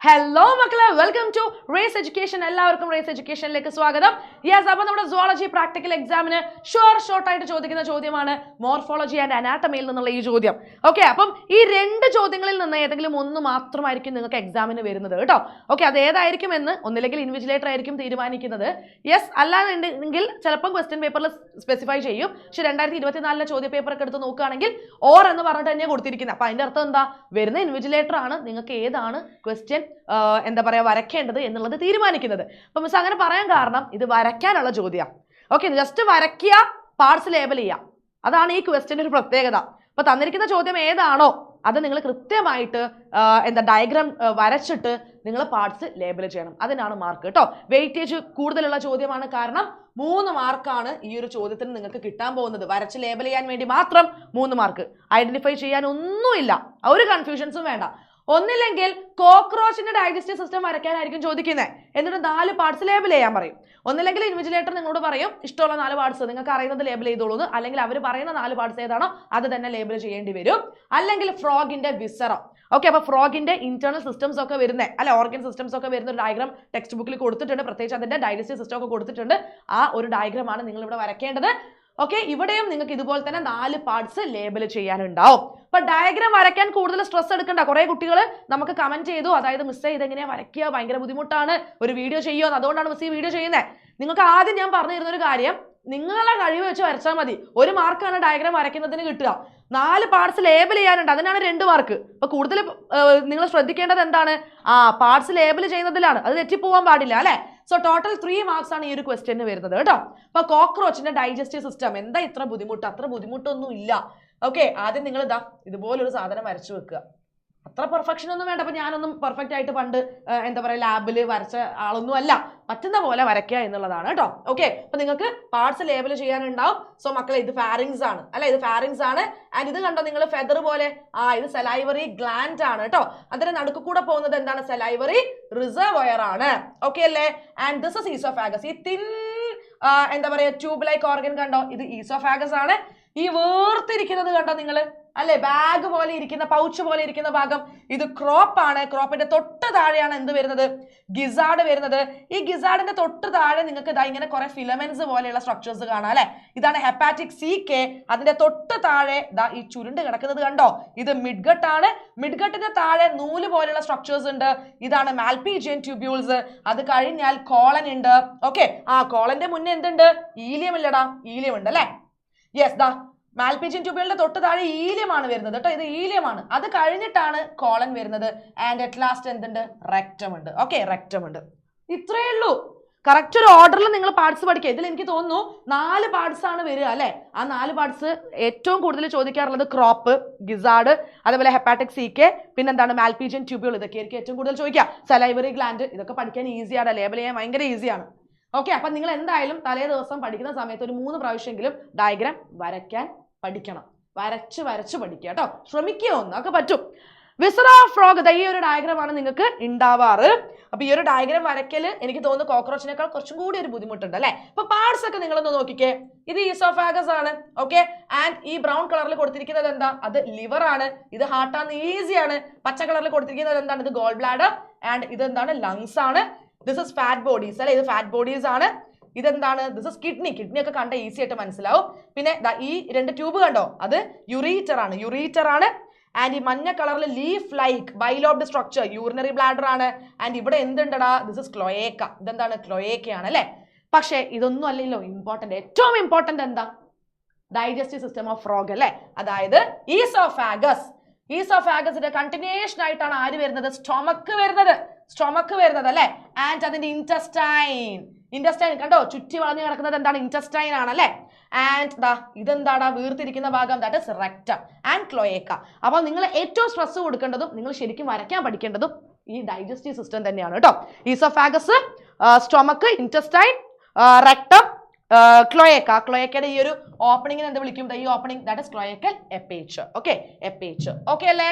Hello മക്കളെ, welcome to raise education. എല്ലാവർക്കും raise എഡ്യൂക്കേഷനിലേക്ക് സ്വാഗതം. യെസ്, അപ്പോൾ നമ്മുടെ സുവോളജി പ്രാക്ടിക്കൽ എക്സാമിന് ഷോർട്ടായിട്ട് ചോദിക്കുന്ന ചോദ്യമാണ് മോർഫോളജി ആൻഡ് അനാട്ടമിയിൽ നിന്നുള്ള ഈ ചോദ്യം. ഓക്കെ, അപ്പം ഈ രണ്ട് ചോദ്യങ്ങളിൽ നിന്ന് ഏതെങ്കിലും ഒന്ന് മാത്രമായിരിക്കും നിങ്ങൾക്ക് എക്സാമിന് വരുന്നത് കേട്ടോ. ഓക്കെ, അത് ഏതായിരിക്കും എന്ന് ഒന്നില്ലെങ്കിൽ ഇൻവിജിലേറ്റർ ആയിരിക്കും തീരുമാനിക്കുന്നത്. യെസ്, അല്ലാന്നുണ്ടെങ്കിൽ ചിലപ്പം ക്വസ്റ്റ്യൻ പേപ്പറിൽ സ്പെസിഫൈ ചെയ്യും. പക്ഷെ 2024 ചോദ്യ പേപ്പർ ഒക്കെ എടുത്ത് നോക്കുകയാണെങ്കിൽ ഓർ എന്ന് പറഞ്ഞിട്ട് തന്നെയാണ് കൊടുത്തിരിക്കുന്നത്. അപ്പം അതിൻ്റെ അർത്ഥം എന്താ, വരുന്ന ഇൻവിജിലേറ്റർ ആണ് നിങ്ങൾക്ക് ഏതാണ് ക്വസ്റ്റ്യൻ എന്താ പറയുക വരയ്ക്കേണ്ടത് എന്നുള്ളത് തീരുമാനിക്കുന്നത്. അപ്പം മിസ് അങ്ങനെ പറയാൻ കാരണം ഇത് വരയ്ക്കാനുള്ള ചോദ്യമാണ്. ഓക്കെ, ജസ്റ്റ് വരയ്ക്കുക, പാർട്സ് ലേബൽ ചെയ്യാം, അതാണ് ഈ ക്വസ്റ്റ്യൻ്റെ ഒരു പ്രത്യേകത. അപ്പൊ തന്നിരിക്കുന്ന ചോദ്യം ഏതാണോ അത് നിങ്ങൾ കൃത്യമായിട്ട് ഡയഗ്രാം വരച്ചിട്ട് നിങ്ങൾ പാർട്സ് ലേബൽ ചെയ്യണം. അതിനാണ് മാർക്ക് കേട്ടോ. വെയിറ്റേജ് കൂടുതലുള്ള ചോദ്യമാണ്, കാരണം 3 മാർക്കാണ് ഈ ഒരു ചോദ്യത്തിന് നിങ്ങൾക്ക് കിട്ടാൻ പോകുന്നത്. വരച്ച് ലേബൽ ചെയ്യാൻ വേണ്ടി മാത്രം 3 മാർക്ക്, ഐഡന്റിഫൈ ചെയ്യാൻ ഒന്നുമില്ല, ഒരു കൺഫ്യൂഷൻസും വേണ്ട. ഒന്നില്ലെങ്കിൽ കോക്രോച്ചിന്റെ ഡൈജസ്റ്റീവ് സിസ്റ്റം വരയ്ക്കാനായിരിക്കും ചോദിക്കുന്നത്, എന്നിട്ട് 4 പാർട്സ് ലേബൽ ചെയ്യാൻ പറയും. ഒന്നില്ലെങ്കിൽ ഇൻവിജിലേറ്റർ നിങ്ങളോട് പറയും ഇഷ്ടമുള്ള 4 പാർട്സ് നിങ്ങൾക്ക് അറിയുന്നത് ലേബൽ ചെയ്തോളൂ, അല്ലെങ്കിൽ അവർ പറയുന്ന 4 പാർട്സ് ഏതാണോ അത് തന്നെ ലേബൽ ചെയ്യേണ്ടി വരും. അല്ലെങ്കിൽ ഫ്രോഗിന്റെ വിസറം. ഓക്കെ, അപ്പൊ ഫ്രോഗിന്റെ ഇന്റേണൽ സിസ്റ്റംസ് ഒക്കെ വരുന്നത് അല്ലെ, ഓർഗൻ സിസ്റ്റംസ് ഒക്കെ വരുന്ന ഒരു ഡയഗ്രാം ടെക്സ്റ്റ് ബുക്കിൽ കൊടുത്തിട്ടുണ്ട്, പ്രത്യേകിച്ച് അതിന്റെ ഡൈജസ്റ്റീവ് സിസ്റ്റം ഒക്കെ കൊടുത്തിട്ടുണ്ട്. ആ ഒരു ഡയഗ്രാം ആണ് നിങ്ങൾ ഇവിടെ വരയ്ക്കേണ്ടത്. ഓക്കെ, ഇവിടെയും നിങ്ങൾക്ക് ഇതുപോലെ തന്നെ 4 പാർട്സ് ലേബൽ ചെയ്യാനുണ്ടാവും. അപ്പൊ ഡയഗ്രാം വരയ്ക്കാൻ കൂടുതൽ സ്ട്രെസ് എടുക്കണ്ട. കുറെ കുട്ടികൾ നമുക്ക് കമന്റ് ചെയ്തു, അതായത് മിസ് ഇതെങ്ങനെയാ വരയ്ക്കുക, ഭയങ്കര ബുദ്ധിമുട്ടാണ്, ഒരു വീഡിയോ ചെയ്യുമോ, അതുകൊണ്ടാണ് മിസ് ഈ വീഡിയോ ചെയ്യുന്നത്. നിങ്ങൾക്ക് ആദ്യം ഞാൻ പറഞ്ഞു തരുന്ന ഒരു കാര്യം, നിങ്ങളുടെ കഴിവ് വെച്ച് വരച്ചാൽ മതി. 1 മാർക്കാണ് ഡയഗ്രാം വരയ്ക്കുന്നതിന് കിട്ടുക. 4 പാർട്സ് ലേബൽ ചെയ്യാനുണ്ട്, അതിനാണ് 2 മാർക്ക്. അപ്പൊ കൂടുതൽ നിങ്ങൾ ശ്രദ്ധിക്കേണ്ടത് എന്താണ്, പാർട്സ് ലേബൽ ചെയ്യുന്നതിലാണ്, അത് തെറ്റിപ്പോവാൻ പാടില്ല അല്ലെ. സോ ടോട്ടൽ 3 മാർക്സ് ആണ് ഈ ഒരു ക്വസ്റ്റ്യന് വരുന്നത് കേട്ടോ. അപ്പൊ കോക്രോച്ചിന്റെ ഡൈജസ്റ്റീവ് സിസ്റ്റം എന്താ ഇത്ര ബുദ്ധിമുട്ട്? അത്ര ബുദ്ധിമുട്ടൊന്നും ഇല്ല. ഓക്കെ, ആദ്യം നിങ്ങൾ ഇതുപോലൊരു സാധനം വരച്ചു വെക്കുക. അത്ര പെർഫെക്ഷൻ ഒന്നും വേണ്ട. അപ്പൊ ഞാനൊന്നും പെർഫെക്റ്റ് ആയിട്ട് പണ്ട് ലാബിൽ വരച്ച ആളൊന്നും അല്ല, പറ്റുന്ന പോലെ വരയ്ക്കുക എന്നുള്ളതാണ് കേട്ടോ. ഓക്കെ, അപ്പൊ നിങ്ങൾക്ക് പാർട്സ് ലേബൽ ചെയ്യാനുണ്ടാവും. സോ മക്കളെ, ഇത് ഫാരിങ്സ് ആണ് അല്ലെ, ഇത് ഫാരിങ്സ് ആണ്. ആൻഡ് ഇത് കണ്ടോ നിങ്ങൾ ഫെദർ പോലെ, ഇത് സലൈവറി ഗ്ലാൻഡ് ആണ് കേട്ടോ. അതിന്റെ നടുക്ക് കൂടെ പോകുന്നത് എന്താണ്, സലൈവറി റിസർവോയർ ആണ്. ഓക്കെ അല്ലേ. And this is oesophagus. ഈ തിൻ ട്യൂബ് ലൈക്ക് ഓർഗൻ കണ്ടോ, ഇത് ഈസോഫാഗസ് ആണ്. ഈ വേർതിരിക്കുന്നത് കണ്ടോ നിങ്ങൾ അല്ലെ, ബാഗ് പോലെ ഇരിക്കുന്ന, പൗച്ച് പോലെ ഇരിക്കുന്ന ഭാഗം, ഇത് ക്രോപ്പ് ആണ്. ക്രോപ്പിന്റെ തൊട്ട് താഴെയാണ് എന്ത് വരുന്നത്, ഗിസാർഡ് വരുന്നത്. ഈ ഗിസാർഡിന്റെ തൊട്ട് താഴെ നിങ്ങൾക്ക് ഇങ്ങനെ കുറെ ഫിലമെന്റ്സ് പോലെയുള്ള സ്ട്രക്ചേഴ്സ് കാണാം അല്ലെ. ഇതാണ് ഹെപ്പാറ്റിക് സീക്കെ. അതിന്റെ തൊട്ട് താഴെ ഈ ചുരുണ്ട് കിടക്കുന്നത് കണ്ടോ, ഇത് മിഡ്ഗട്ട് ആണ്. മിഡ്ഗട്ടിന്റെ താഴെ നൂല് പോലെയുള്ള സ്ട്രക്ചേഴ്സ് ഉണ്ട്, ഇതാണ് മാൽപീജിയൻ ട്യൂബ്യൂൾസ്. അത് കഴിഞ്ഞാൽ കോളൻ ഉണ്ട്. ഓക്കെ, കോളന്റെ മുന്നേ എന്തുണ്ട്, ഈലിയം ഇല്ലടാ, ഈലിയം ഉണ്ട് അല്ലെ. യെസ്, മാൽപീജിയൻ ട്യൂബ്യൂളിന്റെ തൊട്ട് താഴെ ഈലിയമാണ് വരുന്നത് കേട്ടോ, ഇത് ഈലിയമാണ്. അത് കഴിഞ്ഞിട്ടാണ് കോളൻ വരുന്നത്. ആൻഡ് അറ്റ് ലാസ്റ്റ് എന്തുണ്ട്, റെക്ടം ഉണ്ട്. ഓക്കെ, റെക്ടം ഉണ്ട്. ഇത്രയേ ഉള്ളൂ. കറക്റ്റ് ഒരു ഓർഡറിൽ നിങ്ങൾ പാർട്സ് പഠിക്കുക. ഇതിൽ എനിക്ക് തോന്നുന്നു 4 പാർട്സ് ആണ് വരിക അല്ലെ. ആ 4 പാർട്സ് ഏറ്റവും കൂടുതൽ ചോദിക്കാറുള്ളത് ക്രോപ്പ്, ഗിസാർഡ്, അതേപോലെ ഹെപ്പാറ്റിക് സീക്കെ, പിന്നെന്താണ് മാൽപീജിയൻ ട്യൂബ്യൂൾ. ഇതൊക്കെ ആയിരിക്കും ഏറ്റവും കൂടുതൽ ചോദിക്കുക. സലൈവറി ഗ്ലാൻഡ്, ഇതൊക്കെ പഠിക്കാൻ ഈസിയാണ്, ലേബൽ ചെയ്യാൻ ഭയങ്കര ഈസിയാണ്. ഓക്കെ, അപ്പൊ നിങ്ങൾ എന്തായാലും തലേ ദിവസം പഠിക്കുന്ന സമയത്ത് ഒരു 3 പ്രാവശ്യമെങ്കിലും ഡയഗ്രാം വരയ്ക്കാൻ പഠിക്കണം. വരച്ച് പഠിക്കുക കേട്ടോ, ശ്രമിക്കുക, ഒക്കെ പറ്റും. വിസറ ഫ്രോഗ്, ഈ ഒരു ഡയഗ്രാമാണ് നിങ്ങൾക്ക് ഉണ്ടാവാറ്. അപ്പൊ ഈ ഒരു ഡയഗ്രാം വരയ്ക്കല് എനിക്ക് തോന്നുന്നു കോക്രോച്ചിനേക്കാൾ കുറച്ചും കൂടി ഒരു ബുദ്ധിമുട്ടുണ്ട് അല്ലെ. അപ്പൊ പാർട്സ് ഒക്കെ നിങ്ങളൊന്ന് നോക്കിക്കേ. ഇത് ഈസോഫാഗസ് ആണ്. ഓക്കെ, ആൻഡ് ഈ ബ്രൗൺ കളറിൽ കൊടുത്തിരിക്കുന്നത് എന്താ, അത് ലിവർ ആണ്. ഇത് ഹാർട്ടാണ്, ഈസിയാണ്. പച്ച കളറിൽ കൊടുത്തിരിക്കുന്നത് എന്താണ്, ഇത് ഗോൾ ബ്ലാഡർ. ആൻഡ് ഇത് എന്താണ്, ലങ്സ് ആണ്. ദിസ് ഇസ് ഫാറ്റ് ബോഡീസ് അല്ലെ, ഇത് ഫാറ്റ് ബോഡീസ് ആണ്. ഇതെന്താണ്, ദിസ് ഇസ് കിഡ്നി. കിഡ്നി ഒക്കെ കണ്ട ഈസി ആയിട്ട് മനസ്സിലാവും. പിന്നെ ഈ 2 ട്യൂബ് കണ്ടോ, അത് യുറീറ്റർ ആണ്. ആൻഡ് ഈ മഞ്ഞ കളറിൽ leaf like bilobed structure, urinary bladder ആണ്. ആൻഡ് ഇവിടെ എന്തുണ്ടടാ, ദിസ് ഇസ് ക്ലോയേക്ക. ഇതെന്താണ്, ക്ലോയേക്കയാണ് അല്ലെ. പക്ഷെ ഇതൊന്നും അല്ലല്ലോ ഇമ്പോർട്ടന്റ്. ഏറ്റവും ഇമ്പോർട്ടന്റ് എന്താ, ഡൈജസ്റ്റീവ് സിസ്റ്റം ഓഫ് ഫ്രോഗ് അല്ലെ, അതായത് ഈസോഫാഗസ്. ഈസോഫാഗസിന്റെ കണ്ടിന്യൂഷൻ ആയിട്ടാണ് ആര് വരുന്നത്, സ്റ്റൊമക്ക് വരുന്നത് അല്ലെ. ആൻഡ് അതിന്റെ ഇന്റസ്റ്റൈൻ കണ്ടോ, ചുറ്റി വളഞ്ഞു കിടക്കുന്നത് എന്താണ്, ഇന്റസ്റ്റൈൻ ആണ് അല്ലെ. ആൻഡ് ഇതെന്താടാ, വീർത്തിരിക്കുന്ന ഭാഗം, ദാറ്റ് ഇസ് റെക്ടം ആൻഡ് ക്ലോയേക്ക. അപ്പോൾ നിങ്ങൾ ഏറ്റവും സ്ട്രെസ് കൊടുക്കേണ്ടതും നിങ്ങൾ ശരിക്കും വരയ്ക്കാൻ പഠിക്കേണ്ടതും ഈ ഡൈജസ്റ്റീവ് സിസ്റ്റം തന്നെയാണ് കേട്ടോ. ഈസോഫാഗസ്, സ്റ്റൊമക്ക്, ഇന്റസ്റ്റൈൻ, റെക്ടം, ക്ലോയേക്കയുടെ ഈ ഒരു ഓപ്പണിങ്ങിന് എന്ത് വിളിക്കും, ഈ opening, that is cloacal aperture. Okay, aperture. Okay അല്ലേ,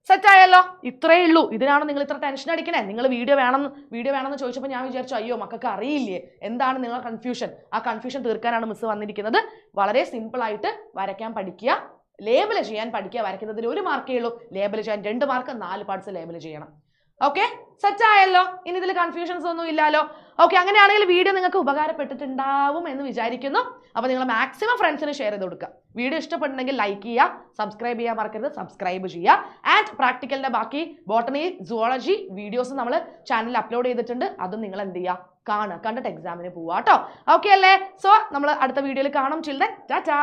സെറ്റ് ആയല്ലോ. ഇത്രയേ ഉള്ളൂ. ഇതിനാണ് നിങ്ങൾ ഇത്ര ടെൻഷൻ അടിക്കണേ. നിങ്ങൾ വീഡിയോ വേണമെന്ന് ചോദിച്ചപ്പോൾ ഞാൻ വിചാരിച്ചു, അയ്യോ മക്കൾക്ക് അറിയില്ലേ, എന്താണ് നിങ്ങളുടെ കൺഫ്യൂഷൻ. ആ കൺഫ്യൂഷൻ തീർക്കാനാണ് മിസ് വന്നിരിക്കുന്നത്. വളരെ സിമ്പിൾ ആയിട്ട് വരയ്ക്കാൻ പഠിക്കുക, ലേബൽ ചെയ്യാൻ പഠിക്കുക. വരയ്ക്കുന്നതിന് 1 മാർക്കേ ഉള്ളൂ, ലേബൽ ചെയ്യാൻ 2 മാർക്ക്, 4 പാർട്സ് ലേബൽ ചെയ്യണം. ഓക്കെ, സെറ്റ് ആയല്ലോ? ഇനി ഇതിൽ കൺഫ്യൂഷൻസ് ഒന്നും ഇല്ലല്ലോ. ഓക്കെ, അങ്ങനെയാണെങ്കിൽ വീഡിയോ നിങ്ങൾക്ക് ഉപകാരപ്പെട്ടിട്ടുണ്ടാവും എന്ന് വിചാരിക്കുന്നു. അപ്പോൾ നിങ്ങൾ മാക്സിമം ഫ്രണ്ട്സിന് ഷെയർ ചെയ്ത് കൊടുക്കുക. വീഡിയോ ഇഷ്ടപ്പെട്ടുണ്ടെങ്കിൽ ലൈക്ക് ചെയ്യുക, സബ്സ്ക്രൈബ് ചെയ്യാൻ മറക്കരുത്, സബ്സ്ക്രൈബ് ചെയ്യുക. ആൻഡ് പ്രാക്ടിക്കലിന്റെ ബാക്കി ബോട്ടണി, സുവോളജി വീഡിയോസ് നമ്മൾ ചാനലിൽ അപ്ലോഡ് ചെയ്തിട്ടുണ്ട്. അതും നിങ്ങൾ എന്ത് ചെയ്യുക, കാണുക, കണ്ടിട്ട് എക്സാമിന് പോവുക കേട്ടോ. ഓക്കെ അല്ലേ? സോ നമ്മൾ അടുത്ത വീഡിയോയിൽ കാണും. Till then Tata.